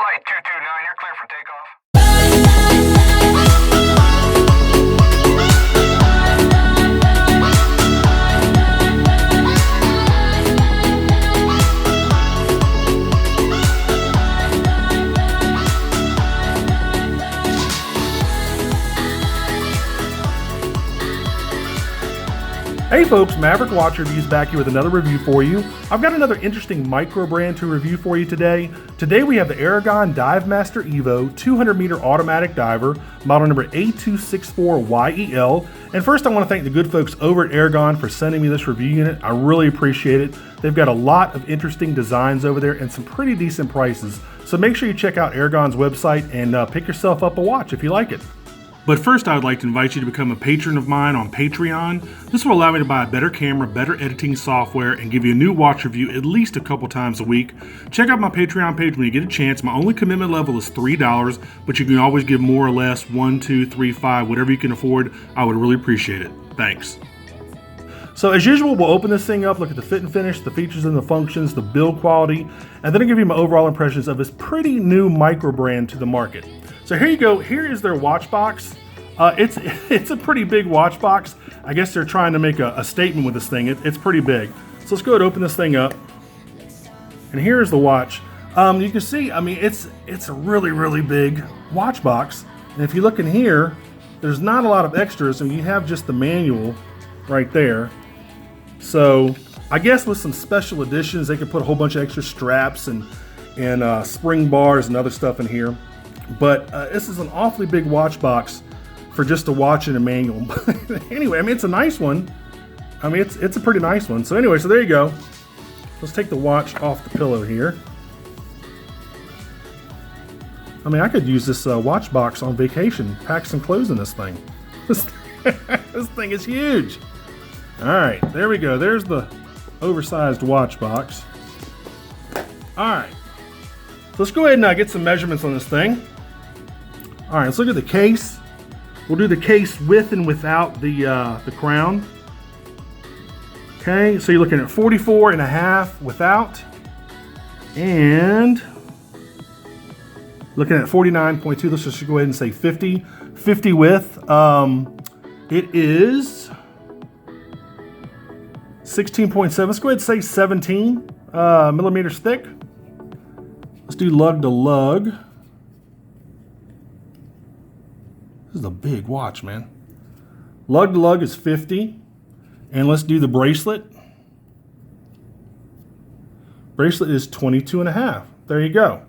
Flight 229, you're clear for takeoff. Hey folks, Maverick Watch Reviews back here with another review for you. I've got another interesting micro brand to review for you today. Today we have the Aragon Divemaster Evo 200 meter automatic diver, model number A264YEL. And first I want to thank the good folks over at Aragon for sending me this review unit. I really appreciate it. They've got a lot of interesting designs over there and some pretty decent prices. So make sure you check out Aragon's website and pick yourself up a watch if you like it. But first, I would like to invite you to become a patron of mine on Patreon. This will allow me to buy a better camera, better editing software, and give you a new watch review at least a couple times a week. Check out my Patreon page when you get a chance. My only commitment level is $3, but you can always give more or less, 1, 2, 3, 5, whatever you can afford. I would really appreciate it. Thanks. So as usual, we'll open this thing up, look at the fit and finish, the features and the functions, the build quality, and then I'll give you my overall impressions of this pretty new micro brand to the market. So here you go. Here is their watch box. It's a pretty big watch box. I guess they're trying to make a statement with this thing. It's pretty big. So let's go ahead and open this thing up. And here's the watch. You can see, I mean, it's a really, really big watch box. And if you look in here, there's not a lot of extras. And you have just the manual right there. So I guess with some special editions, they could put a whole bunch of extra straps and spring bars and other stuff in here. But this is an awfully big watch box for just a watch and a manual. Anyway, I mean, it's a nice one. I mean, it's a pretty nice one. So anyway, so there you go. Let's take the watch off the pillow here. I mean, I could use this watch box on vacation, pack some clothes in this thing. This thing is huge. All right, there we go. There's the oversized watch box. All right, so let's go ahead and get some measurements on this thing. All right, let's look at the case. We'll do the case with and without the crown. Okay, so you're looking at 44.5 without, and looking at 49.2. Let's just go ahead and say 50 with. It is 16.7. Let's go ahead and say 17 millimeters thick. Let's do lug to lug. This is a big watch, man. Lug to lug is 50. And let's do the bracelet. Bracelet is 22.5. There you go.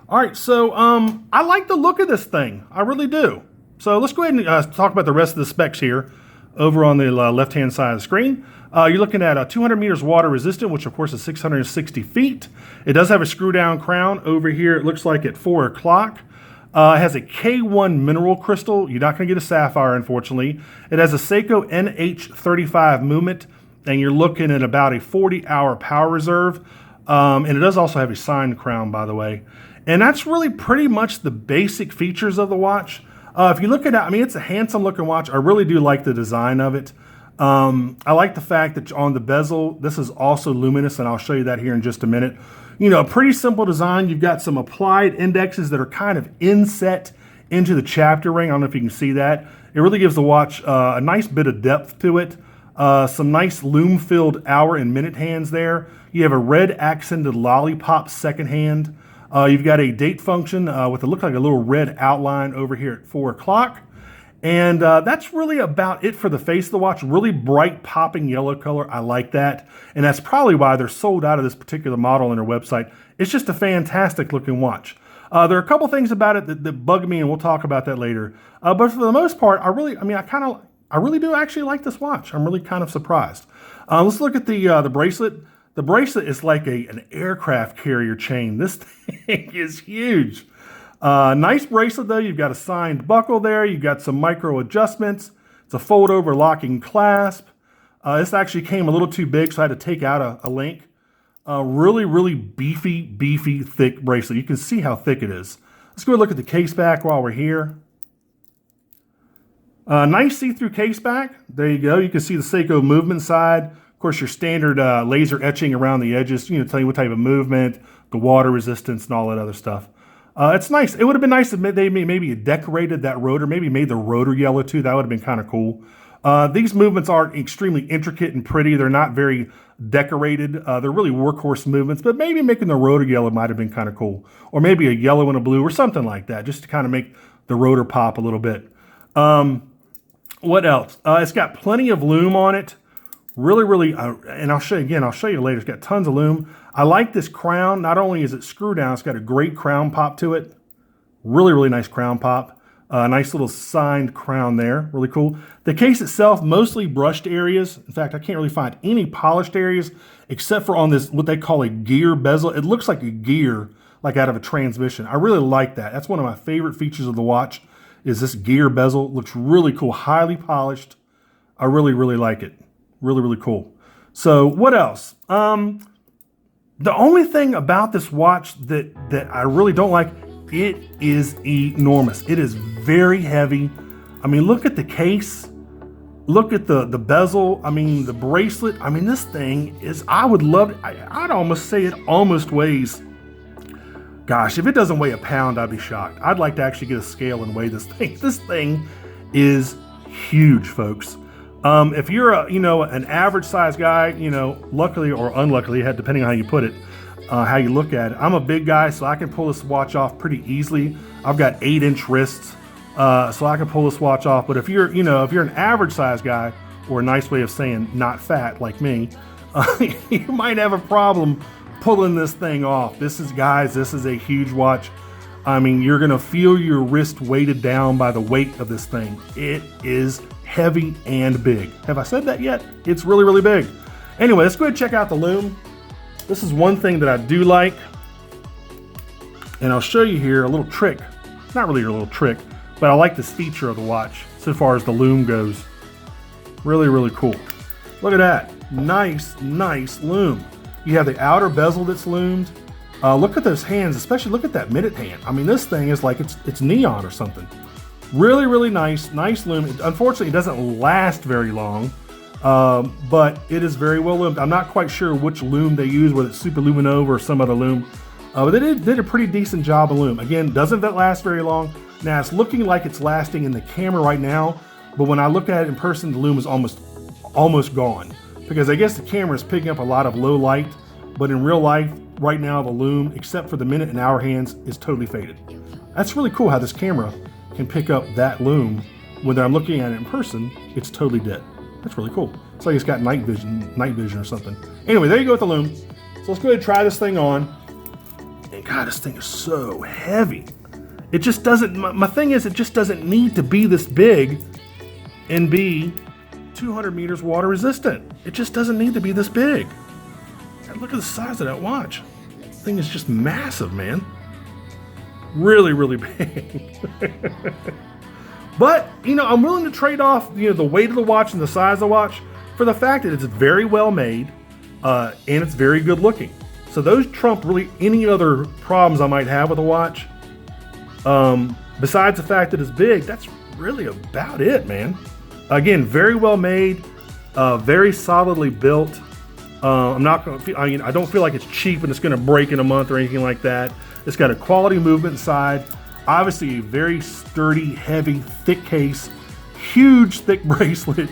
All right, so I like the look of this thing. I really do. So let's go ahead and talk about the rest of the specs here over on the left-hand side of the screen. You're looking at 200 meters water resistant, which of course is 660 feet. It does have a screw down crown over here. It looks like at 4 o'clock. It has a K1 mineral crystal. You're not going to get a sapphire, unfortunately. It has a Seiko NH35 movement, and you're looking at about a 40-hour power reserve. And it does also have a signed crown, by the way. And that's really pretty much the basic features of the watch. If you look at it, I mean, it's a handsome-looking watch. I really do like the design of it. I like the fact that on the bezel, this is also luminous, and I'll show you that here in just a minute. You know, a pretty simple design. You've got some applied indexes that are kind of inset into the chapter ring. I don't know if you can see that. It really gives the watch a nice bit of depth to it. Some nice loom-filled hour and minute hands there. You have a red accented lollipop second hand. You've got a date function with it look like a little red outline over here at 4 o'clock. And that's really about it for the face of the watch. Really bright popping yellow color. I like that. And that's probably why they're sold out of this particular model on their website. It's just a fantastic looking watch. There are a couple things about it that bug me, and we'll talk about that later. But for the most part, I really do actually like this watch. I'm really kind of surprised. Let's look at the bracelet. The bracelet is like an aircraft carrier chain. This thing is huge. Nice bracelet though. You've got a signed buckle there. You've got some micro adjustments. It's a fold over locking clasp. This actually came a little too big, so I had to take out a link. Really, really beefy, thick bracelet. You can see how thick it is. Let's go look at the case back while we're here. Nice see-through case back. There you go. You can see the Seiko movement side. Of course, your standard laser etching around the edges, you know, tell you what type of movement, the water resistance, and all that other stuff. It's nice. It would have been nice if they maybe decorated that rotor, maybe made the rotor yellow too. That would have been kind of cool. These movements aren't extremely intricate and pretty. They're not very decorated. They're really workhorse movements, but maybe making the rotor yellow might have been kind of cool. Or maybe a yellow and a blue or something like that, just to kind of make the rotor pop a little bit. What else? It's got plenty of loom on it. Really, and I'll show you again, I'll show you later. It's got tons of loom. I like this crown. Not only is it screw down, it's got a great crown pop to it. Really nice crown pop. Nice little signed crown there. Really cool. The case itself, mostly brushed areas. In fact, I can't really find any polished areas except for on this, what they call a gear bezel. It looks like a gear, like out of a transmission. I really like that. That's one of my favorite features of the watch, is this gear bezel. It looks really cool, highly polished. I really like it. Really cool. So what else? The only thing about this watch that I really don't like, it is enormous. It is very heavy. I mean, look at the case. Look at the bezel. I mean, the bracelet. I mean, this thing is, I'd almost say it almost weighs, gosh, if it doesn't weigh a pound, I'd be shocked. I'd like to actually get a scale and weigh this thing. This thing is huge, folks. If you're an average size guy, luckily or unluckily, depending on how you put it, how you look at it. I'm a big guy, so I can pull this watch off pretty easily. I've got 8-inch wrists, so I can pull this watch off. But if you're an average size guy, or a nice way of saying not fat like me, you might have a problem pulling this thing off. This is a huge watch. I mean, you're gonna feel your wrist weighted down by the weight of this thing. It is heavy and big. Have I said that yet? It's really big. Anyway, let's go ahead and check out the loom. This is one thing that I do like, and I'll show you here a little trick. Not really a little trick, but I like this feature of the watch so far as the loom goes. Really cool. Look at that, nice loom. You have the outer bezel that's loomed. Look at those hands, especially look at that minute hand. I mean, this thing is like it's neon or something. Really nice loom. Unfortunately, it doesn't last very long, but it is very well loomed. I'm not quite sure which loom they use, whether it's Super Luminova or some other loom, but they did a pretty decent job of loom. Again, doesn't last very long. Now, it's looking like it's lasting in the camera right now, but when I look at it in person, the loom is almost gone, because I guess the camera is picking up a lot of low light, but in real life, right now, the loom, except for the minute and hour hands, is totally faded. That's really cool how this camera can pick up that loom. When I'm looking at it in person, it's totally dead. That's really cool. It's like it's got night vision or something. Anyway, there you go with the loom. So let's go ahead and try this thing on. And God, this thing is so heavy. It just doesn't, my thing is, it just doesn't need to be this big and be 200 meters water resistant. It just doesn't need to be this big. And look at the size of that watch. The thing is just massive, man. Really big. But, I'm willing to trade off, the weight of the watch and the size of the watch for the fact that it's very well made, and it's very good looking. So those trump really any other problems I might have with the watch. Besides the fact that it's big, that's really about it, man. Again, very well made, very solidly built. I don't feel like it's cheap and it's going to break in a month or anything like that. It's got a quality movement inside. Obviously, a very sturdy, heavy, thick case, huge, thick bracelet,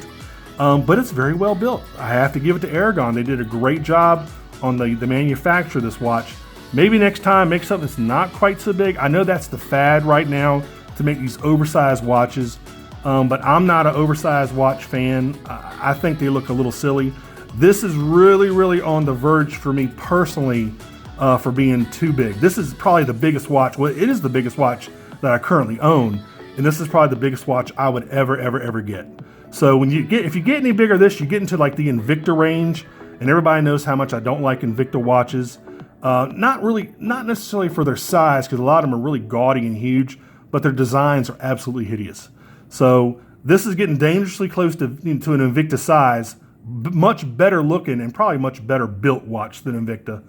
but it's very well built. I have to give it to Aragon. They did a great job on the manufacture of this watch. Maybe next time, make something that's not quite so big. I know that's the fad right now, to make these oversized watches, but I'm not an oversized watch fan. I think they look a little silly. This is really on the verge for me personally, for being too big. This is probably the biggest watch. Well, it is the biggest watch that I currently own, and this is probably the biggest watch I would ever get. So if you get any bigger than this, you get into like the Invicta range, and everybody knows how much I don't like Invicta watches. Not necessarily for their size, because a lot of them are really gaudy and huge, but their designs are absolutely hideous. So this is getting dangerously close to an Invicta size, much better looking and probably much better built watch than Invicta.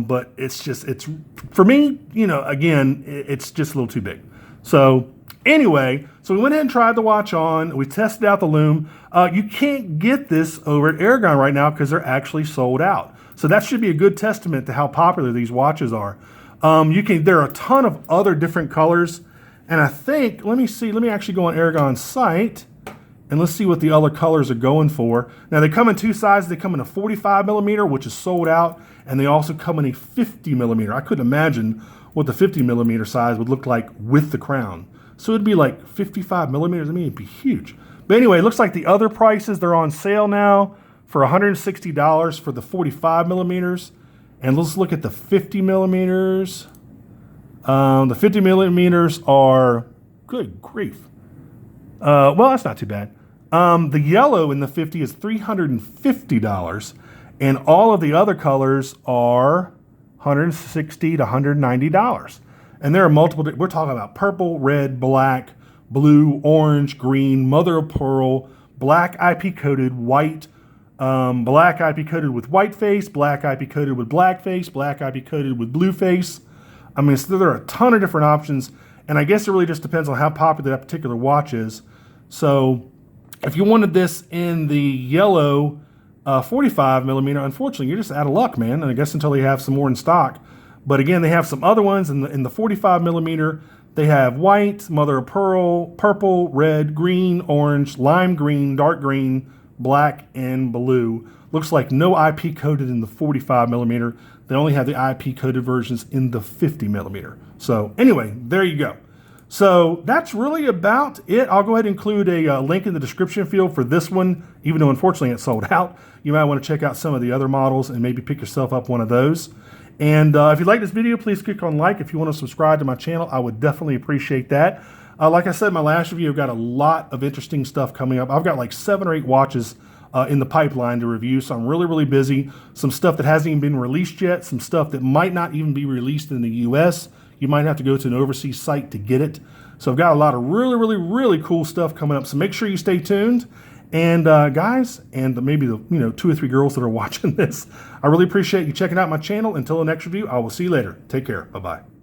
But it's for me, again, it's just a little too big. So anyway, so we went ahead and tried the watch on. We tested out the loom. You can't get this over at Aragon right now because they're actually sold out. So that should be a good testament to how popular these watches are. There are a ton of other different colors. And I think, let me actually go on Aragon's site and let's see what the other colors are going for. Now they come in two sizes. They come in a 45 millimeter, which is sold out, and they also come in a 50 millimeter. I couldn't imagine what the 50 millimeter size would look like with the crown. So it'd be like 55 millimeters. I mean, it'd be huge. But anyway, it looks like the other prices, they're on sale now for $160 for the 45 millimeters. And let's look at the 50 millimeters. The 50 millimeters are, good grief. Well, that's not too bad. The yellow in the 50 is $350, and all of the other colors are $160 to $190. And there are multiple, we're talking about purple, red, black, blue, orange, green, mother of pearl, black IP coated, white, black IP coated with white face, black IP coated with black face, black IP coated with blue face. I mean, so there are a ton of different options, and I guess it really just depends on how popular that particular watch is. So if you wanted this in the yellow 45 millimeter, unfortunately, you're just out of luck, man. And I guess until they have some more in stock. But again, they have some other ones in the 45 millimeter. They have white, mother of pearl, purple, red, green, orange, lime green, dark green, black, and blue. Looks like no IP coated in the 45 millimeter. They only have the IP coated versions in the 50 millimeter. So anyway, there you go. So that's really about it. I'll go ahead and include a link in the description field for this one, even though unfortunately it's sold out. You might want to check out some of the other models and maybe pick yourself up one of those. And if you like this video, please click on like. If you want to subscribe to my channel, I would definitely appreciate that. Like I said in my last review, I've got a lot of interesting stuff coming up. I've got like 7 or 8 watches in the pipeline to review, so I'm really, really busy. Some stuff that hasn't even been released yet, some stuff that might not even be released in the US. You might have to go to an overseas site to get it. So I've got a lot of really, really, really cool stuff coming up, so make sure you stay tuned. And guys, and maybe the 2 or 3 girls that are watching this, I really appreciate you checking out my channel. Until the next review, I will see you later. Take care. Bye-bye.